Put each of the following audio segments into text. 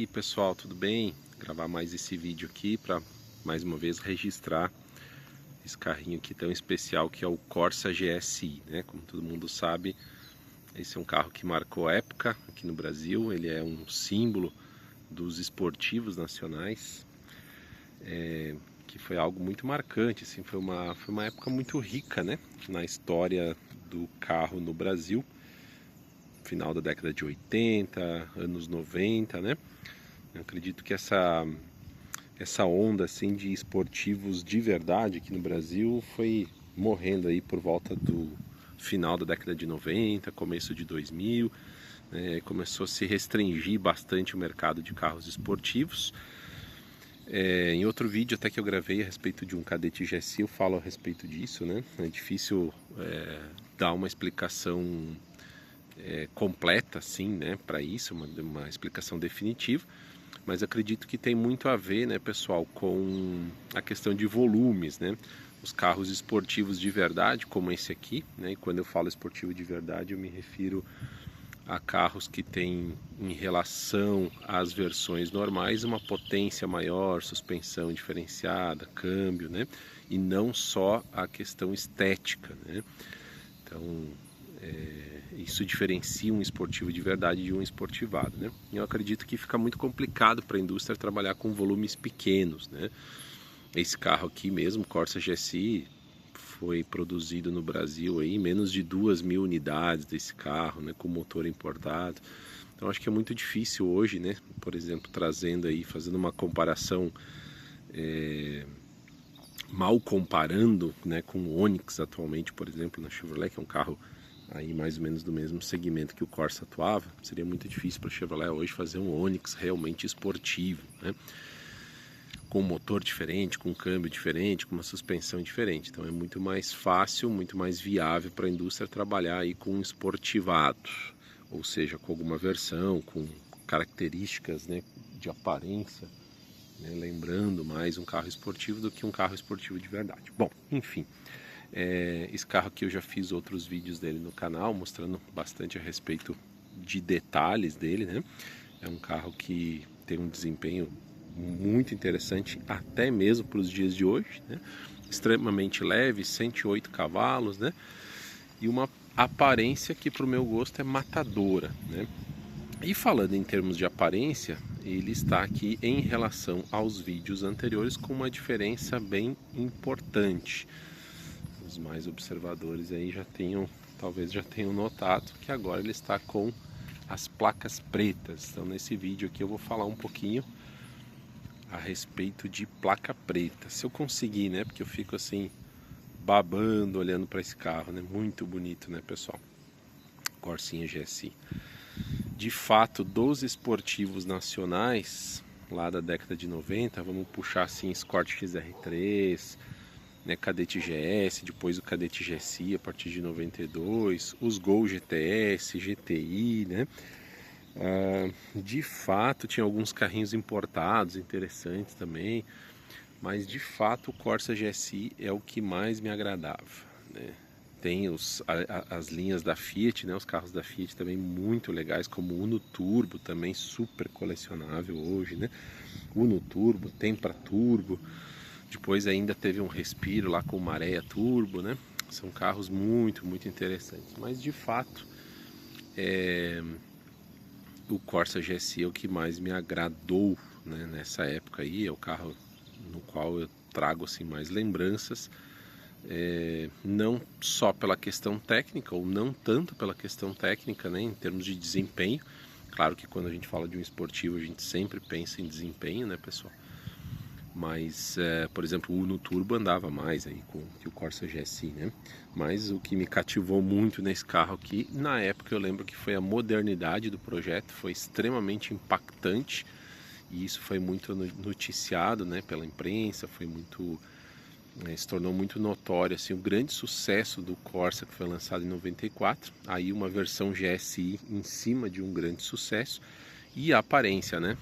aí pessoal, tudo bem? Gravar mais esse vídeo aqui para mais uma vez registrar esse carrinho aqui tão especial que é o Corsa GSI, né? Como todo mundo sabe, esse é um carro que marcou a época aqui no Brasil, ele é um símbolo dos esportivos nacionais, que foi algo muito marcante, assim, foi uma época muito rica, né? Na história do carro no Brasil, final da década de 80, anos 90, né? Eu acredito que essa onda assim de esportivos de verdade aqui no Brasil foi morrendo aí por volta do final da década de 90, começo de 2000, né? Começou a se restringir bastante o mercado de carros esportivos. Em outro vídeo até que eu gravei a respeito de um Kadett GSI, eu falo a respeito disso, né? É difícil dar uma explicação completa assim, né, para isso, uma explicação definitiva. Mas acredito que tem muito a ver, né, pessoal, com a questão de volumes, né? Os carros esportivos de verdade, como esse aqui, né? E quando eu falo esportivo de verdade, eu me refiro a carros que têm, em relação às versões normais, uma potência maior, suspensão diferenciada, câmbio, né? E não só a questão estética, né? Então, isso diferencia um esportivo de verdade de um esportivado, né? Eu acredito que fica muito complicado para a indústria trabalhar com volumes pequenos, né? Esse carro aqui mesmo, Corsa GSI, foi produzido no Brasil aí menos de 2.000 unidades desse carro, né? Com motor importado. Então acho que é muito difícil hoje, né? Por exemplo, trazendo aí, fazendo uma comparação, mal comparando, né, com o Onix atualmente, por exemplo, na Chevrolet, que é um carro aí mais ou menos do mesmo segmento que o Corsa atuava, seria muito difícil para a Chevrolet hoje fazer um Onix realmente esportivo, né? Com um motor diferente, com um câmbio diferente, com uma suspensão diferente. Então é muito mais fácil, muito mais viável para a indústria trabalhar aí com um esportivado, ou seja, com alguma versão, com características, né, de aparência, né, lembrando mais um carro esportivo do que um carro esportivo de verdade. Bom, enfim, esse carro aqui eu já fiz outros vídeos dele no canal, mostrando bastante a respeito de detalhes dele, né? É um carro que tem um desempenho muito interessante, até mesmo para os dias de hoje, né? Extremamente leve, 108 cavalos, né? E uma aparência que para o meu gosto é matadora, né? E falando em termos de aparência, ele está aqui em relação aos vídeos anteriores com uma diferença bem importante. Os mais observadores aí talvez já tenham notado que agora ele está com as placas pretas. Então nesse vídeo aqui eu vou falar um pouquinho a respeito de placa preta. Se eu conseguir, né? Porque eu fico assim babando olhando para esse carro, né? Muito bonito, né, pessoal? Corsinha GSI. De fato, dos esportivos nacionais lá da década de 90, vamos puxar assim Escort XR3, né, Kadett GS, depois o Kadett GSI a partir de 92, os Gol GTS, GTI, né? De fato tinha alguns carrinhos importados interessantes também, mas de fato o Corsa GSI é o que mais me agradava, né? Tem as linhas da Fiat, né? Os carros da Fiat também muito legais, como o Uno Turbo, também super colecionável hoje, né? Uno Turbo, Tempra Turbo, depois ainda teve um Respiro lá com Maré Turbo, né? São carros muito, muito interessantes, mas de fato o Corsa GSI é o que mais me agradou, né, nessa época aí, é o carro no qual eu trago assim mais lembranças, não só pela questão técnica, ou não tanto pela questão técnica, né, em termos de desempenho. Claro que quando a gente fala de um esportivo a gente sempre pensa em desempenho, né, pessoal? Mas, por exemplo, o Uno Turbo andava mais aí que o Corsa GSI, né? Mas o que me cativou muito nesse carro aqui, na época eu lembro que foi a modernidade do projeto, foi extremamente impactante e isso foi muito noticiado, né, pela imprensa, foi muito, se tornou muito notório assim, o grande sucesso do Corsa que foi lançado em 94, aí uma versão GSI em cima de um grande sucesso e a aparência, né?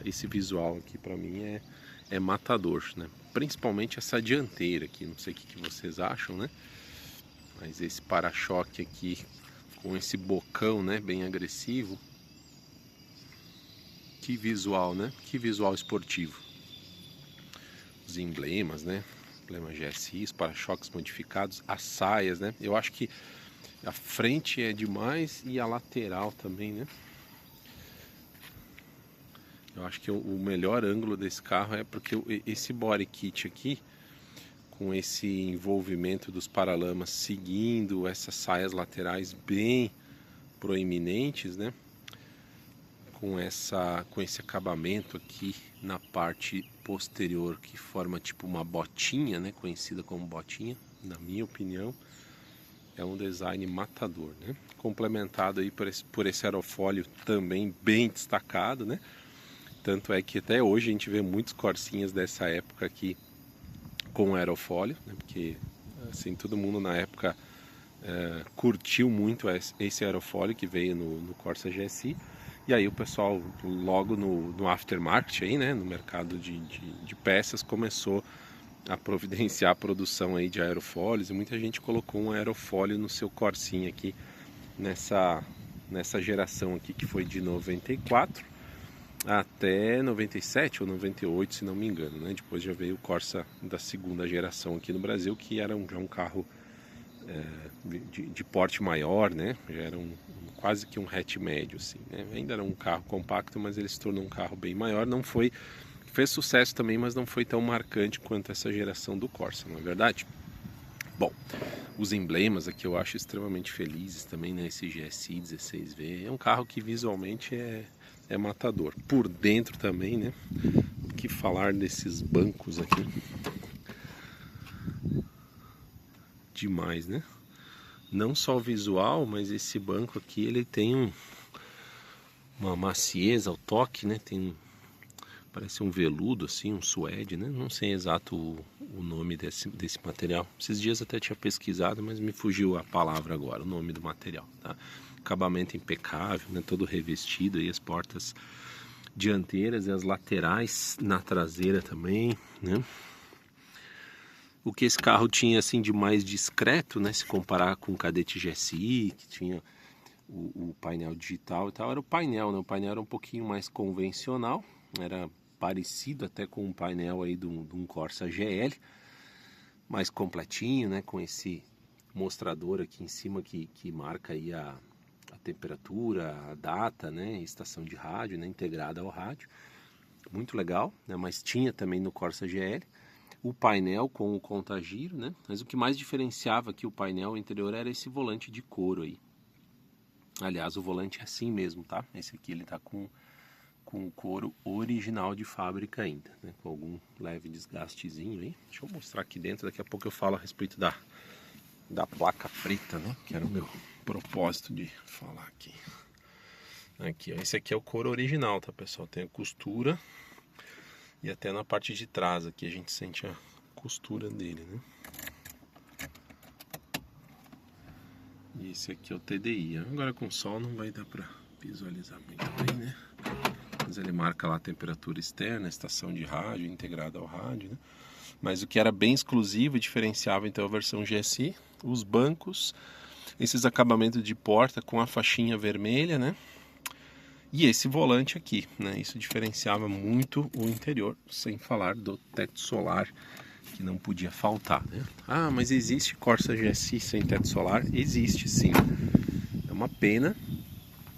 Esse visual aqui para mim é matador, né? Principalmente essa dianteira aqui, não sei o que vocês acham, né? Mas esse para-choque aqui com esse bocão, né, bem agressivo, Que visual, né? Que visual esportivo. Os emblemas, né? Emblema GSI, os para-choques modificados, as saias, né? Eu acho que a frente é demais e a lateral também, né? Eu acho que o melhor ângulo desse carro é porque esse body kit aqui, com esse envolvimento dos paralamas seguindo essas saias laterais bem proeminentes, né? Com esse acabamento aqui na parte posterior que forma tipo uma botinha, né? Conhecida como botinha, na minha opinião, é um design matador, né? Complementado aí por esse aerofólio também bem destacado, né? Tanto é que até hoje a gente vê muitos Corsinhas dessa época aqui com aerofólio, né? Porque assim, todo mundo na época curtiu muito esse aerofólio que veio no Corsa GSI. E aí o pessoal logo no aftermarket aí, né, no mercado de peças, começou a providenciar a produção aí de aerofólios, e muita gente colocou um aerofólio no seu Corsinha aqui nessa geração aqui, que foi de 94 até 97 ou 98, se não me engano, né? Depois já veio o Corsa da segunda geração aqui no Brasil, que era já um carro de porte maior, né? Já era quase que um hatch médio, assim, né? Ainda era um carro compacto, mas ele se tornou um carro bem maior. Não foi, fez sucesso também, mas não foi tão marcante quanto essa geração do Corsa, não é verdade? Bom, os emblemas aqui eu acho extremamente felizes também, né? Esse GSI 16V é um carro que visualmente é matador. Por dentro também, né? O que falar desses bancos aqui? Demais, né? Não só o visual, mas esse banco aqui ele tem uma macieza ao toque, né? Parece um veludo assim, um suede, né? Não sei exato o nome desse material. Esses dias até tinha pesquisado, mas me fugiu a palavra agora, o nome do material, tá? Acabamento impecável, né? Todo revestido aí, as portas dianteiras e as laterais na traseira também, né? O que esse carro tinha assim de mais discreto, né, se comparar com o Cadete GSI, que tinha o painel digital e tal, era o painel, né? O painel era um pouquinho mais convencional, era parecido até com o painel aí de um Corsa GL, mais completinho, né, com esse mostrador aqui em cima que marca aí a temperatura, a data, né, estação de rádio, né, integrada ao rádio. Muito legal, né, mas tinha também no Corsa GL. O painel com o contagiro, né? Mas o que mais diferenciava aqui o painel interior era esse volante de couro aí. Aliás, o volante é assim mesmo, tá? Esse aqui ele tá com o couro original de fábrica ainda, né? Com algum leve desgastezinho aí. Deixa eu mostrar aqui dentro, daqui a pouco eu falo a respeito da placa preta, né? Que era o meu propósito de falar aqui. Aqui, ó, esse aqui é o couro original, tá, pessoal? Tem a costura. E até na parte de trás aqui a gente sente a costura dele, né? E esse aqui é o TDI. Agora com sol não vai dar para visualizar muito bem, né? Mas ele marca lá a temperatura externa, a estação de rádio integrada ao rádio, né? Mas o que era bem exclusivo e diferenciava então a versão GSI, os bancos, esses acabamentos de porta com a faixinha vermelha, né? E esse volante aqui, né? Isso diferenciava muito o interior, sem falar do teto solar, que não podia faltar, né? Ah, mas existe Corsa GSI sem teto solar? Existe, sim. É uma pena.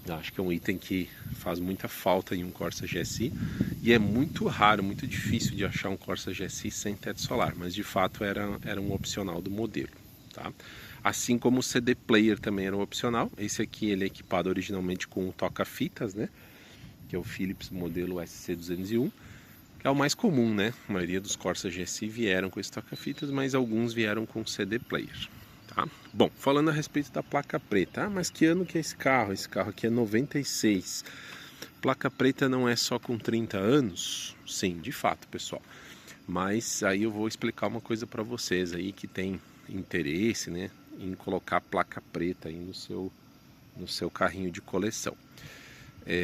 Acho que é um item que faz muita falta em um Corsa GSI. E é muito raro, muito difícil de achar um Corsa GSI sem teto solar. Mas de fato era um opcional do modelo, tá? Assim como o CD Player também era um opcional. Esse aqui ele é equipado originalmente com o toca-fitas, né? Que é o Philips modelo SC201, que é o mais comum, né? A maioria dos Corsa GSI vieram com esse toca-fitas, mas alguns vieram com CD Player, tá? Bom, falando a respeito da placa preta. Ah, mas que ano que é esse carro? Esse carro aqui é 96. Placa preta não é só com 30 anos? Sim, de fato, pessoal. Mas aí eu vou explicar uma coisa para vocês aí que tem interesse, né, em colocar placa preta aí no seu carrinho de coleção.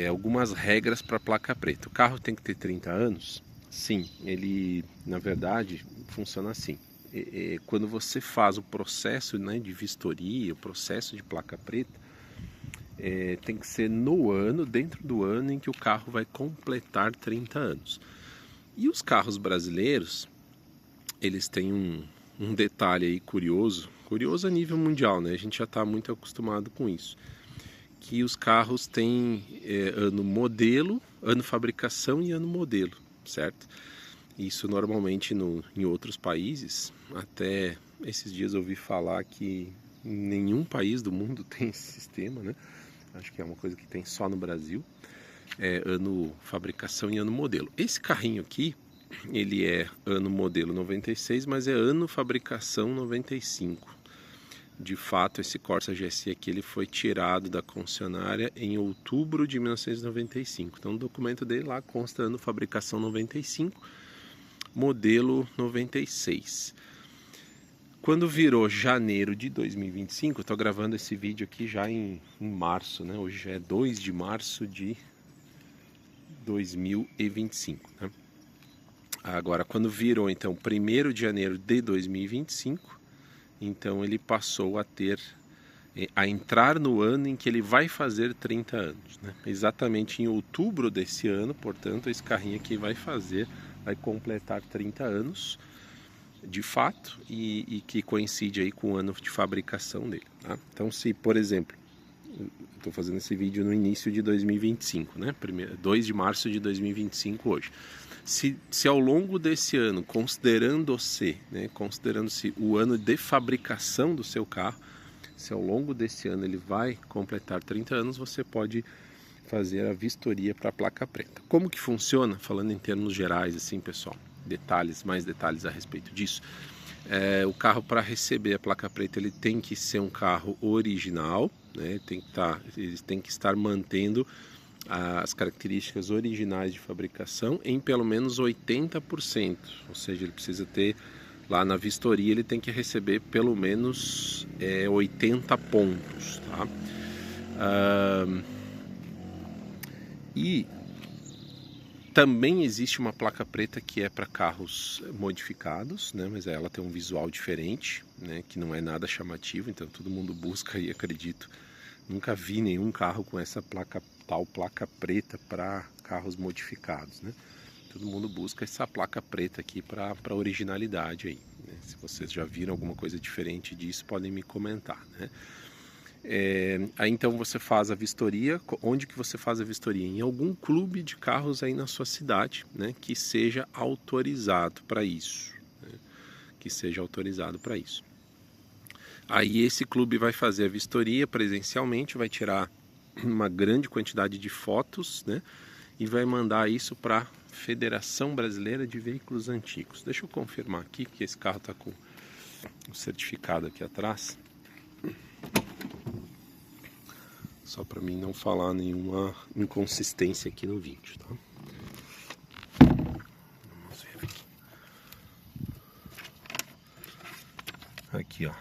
Algumas regras para placa preta. O carro tem que ter 30 anos? Sim, ele na verdade funciona assim. Quando você faz o processo, né, de vistoria, o processo de placa preta, tem que ser no ano, dentro do ano em que o carro vai completar 30 anos. E os carros brasileiros, eles têm um detalhe aí curioso a nível mundial, né? A gente já está muito acostumado com isso, que os carros têm ano modelo, ano fabricação e ano modelo, certo? Isso normalmente em outros países, até esses dias eu ouvi falar que nenhum país do mundo tem esse sistema, né? Acho que é uma coisa que tem só no Brasil, ano fabricação e ano modelo. Esse carrinho aqui, ele é ano modelo 96, mas é ano fabricação 95. De fato, esse Corsa GSI aqui ele foi tirado da concessionária em outubro de 1995. Então, o documento dele lá consta ano fabricação 95, modelo 96. Quando virou janeiro de 2025, eu estou gravando esse vídeo aqui já em março, né? Hoje já é 2 de março de 2025, né? Agora, quando virou então 1º de janeiro de 2025, então ele passou a entrar no ano em que ele vai fazer 30 anos, né? Exatamente em outubro desse ano, portanto, esse carrinho aqui vai completar 30 anos de fato e que coincide aí com o ano de fabricação dele, tá? Então, se, por exemplo, estou fazendo esse vídeo no início de 2025, né? 2 de março de 2025 hoje. Se ao longo desse ano, considerando-se o ano de fabricação do seu carro, se ao longo desse ano ele vai completar 30 anos, você pode fazer a vistoria para a placa preta. Como que funciona? Falando em termos gerais, assim, pessoal, mais detalhes a respeito disso. O carro, para receber a placa preta, ele tem que ser um carro original, né? Ele tem que estar mantendo as características originais de fabricação em pelo menos 80%, ou seja, ele precisa ter, lá na vistoria, ele tem que receber pelo menos 80 pontos, tá? E também existe uma placa preta que é para carros modificados, né? Mas ela tem um visual diferente, né? Que não é nada chamativo, então todo mundo busca e acredito. Nunca vi nenhum carro com essa tal placa preta para carros modificados, né? Todo mundo busca essa placa preta aqui para originalidade aí, né? Se vocês já viram alguma coisa diferente disso, podem me comentar, né? Aí então você faz a vistoria. Onde que você faz a vistoria? Em algum clube de carros aí na sua cidade, né? Que seja autorizado para isso, né? Que seja autorizado para isso. Aí esse clube vai fazer a vistoria presencialmente, vai tirar uma grande quantidade de fotos, né? E vai mandar isso para a Federação Brasileira de Veículos Antigos. Deixa eu confirmar aqui que esse carro está com o certificado aqui atrás, só para mim não falar nenhuma inconsistência aqui no vídeo, tá? Vamos ver aqui. Aqui, ó.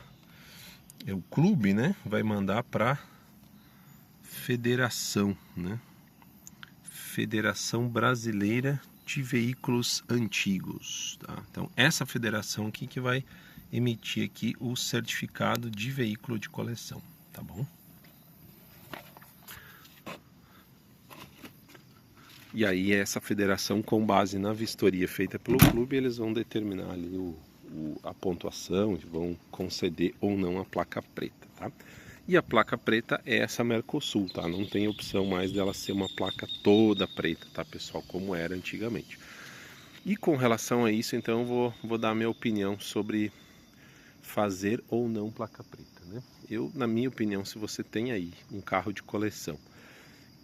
O clube, né, vai mandar para federação, né? Federação Brasileira de Veículos Antigos, tá? Então essa federação aqui que vai emitir aqui o certificado de veículo de coleção, tá bom? E aí essa federação, com base na vistoria feita pelo clube, eles vão determinar ali a pontuação e vão conceder ou não a placa preta, tá? E a placa preta é essa Mercosul, tá? Não tem opção mais dela ser uma placa toda preta, tá, pessoal? Como era antigamente. E com relação a isso, então, eu vou dar a minha opinião sobre fazer ou não placa preta, né? Na minha opinião, se você tem aí um carro de coleção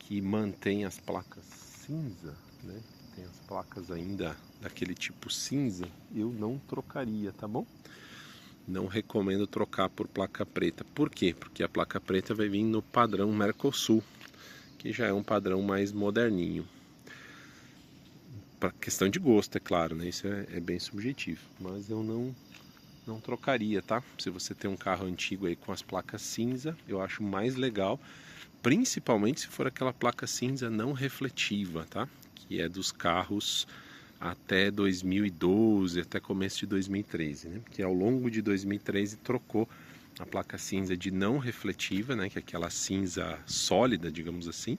que mantém as placas cinza, né? Tem as placas ainda daquele tipo cinza, eu não trocaria, tá bom? Não recomendo trocar por placa preta. Por quê? Porque a placa preta vai vir no padrão Mercosul, que já é um padrão mais moderninho. Para questão de gosto, é claro, né? Isso é bem subjetivo, mas eu não trocaria, tá? Se você tem um carro antigo aí com as placas cinza, eu acho mais legal, principalmente se for aquela placa cinza não refletiva, tá? Que é dos carros até 2012, até começo de 2013, né? Que ao longo de 2013 trocou a placa cinza de não refletiva, né, que é aquela cinza sólida, digamos assim,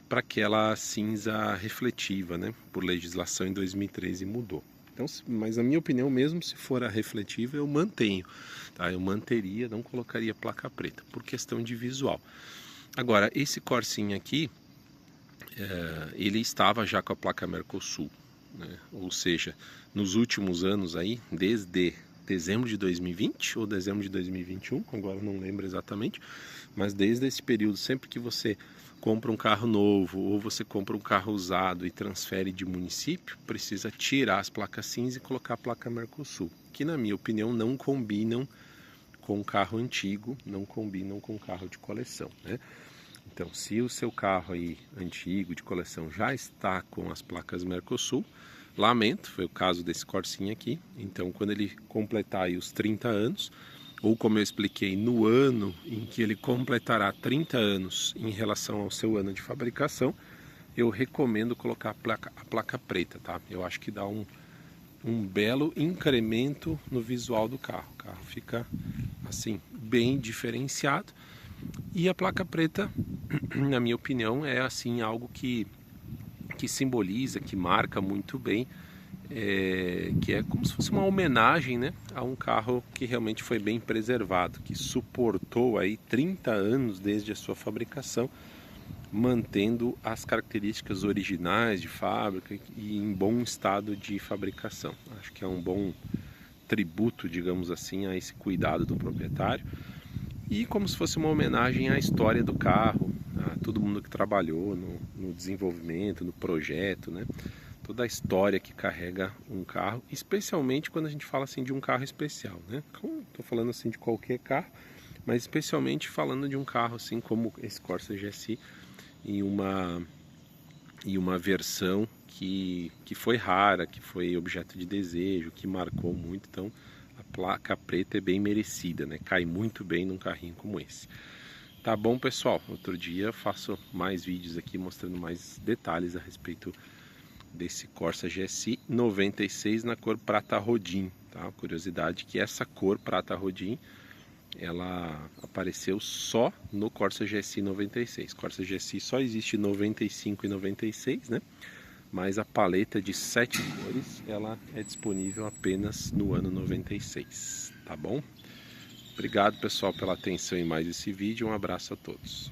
para aquela cinza refletiva, né, por legislação em 2013 mudou. Então, mas na minha opinião, mesmo se for a refletiva, eu mantenho, tá? Eu manteria, não colocaria placa preta, por questão de visual. Agora, esse Corsinha aqui, ele estava já com a placa Mercosul, né? Ou seja, nos últimos anos aí, desde dezembro de 2020 ou dezembro de 2021, agora não lembro exatamente, mas desde esse período, sempre que você compra um carro novo ou você compra um carro usado e transfere de município, precisa tirar as placas cinza e colocar a placa Mercosul, que na minha opinião não combinam com carro antigo, não combinam com carro de coleção, né? Então, se o seu carro aí antigo de coleção já está com as placas Mercosul, lamento, foi o caso desse Corsinha aqui. Então, quando ele completar aí os 30 anos, ou como eu expliquei, no ano em que ele completará 30 anos em relação ao seu ano de fabricação, eu recomendo colocar a placa preta, tá? Eu acho que dá um belo incremento no visual do carro. O carro fica assim, bem diferenciado. E a placa preta, na minha opinião, é assim algo que simboliza, que marca muito bem, que é como se fosse uma homenagem, né, a um carro que realmente foi bem preservado, que suportou aí 30 anos desde a sua fabricação, mantendo as características originais de fábrica e em bom estado de fabricação. Acho que é um bom tributo, digamos assim, a esse cuidado do proprietário. E como se fosse uma homenagem à história do carro, a todo mundo que trabalhou no desenvolvimento, no projeto, né? Toda a história que carrega um carro, especialmente quando a gente fala assim de um carro especial, né? Estou falando assim de qualquer carro, mas especialmente falando de um carro assim como esse Corsa GSI em uma versão que foi rara, que foi objeto de desejo, que marcou muito. Então a placa preta é bem merecida, né? Cai muito bem num carrinho como esse. Tá bom, pessoal? Outro dia eu faço mais vídeos aqui mostrando mais detalhes a respeito desse Corsa GSI 96 na cor prata rodim, tá? Curiosidade que essa cor prata rodim, ela apareceu só no Corsa GSI 96. Corsa GSI só existe 95 e 96, né? Mas a paleta de 7 cores, ela é disponível apenas no ano 96, tá bom? Obrigado, pessoal, pela atenção em mais esse vídeo. Um abraço a todos.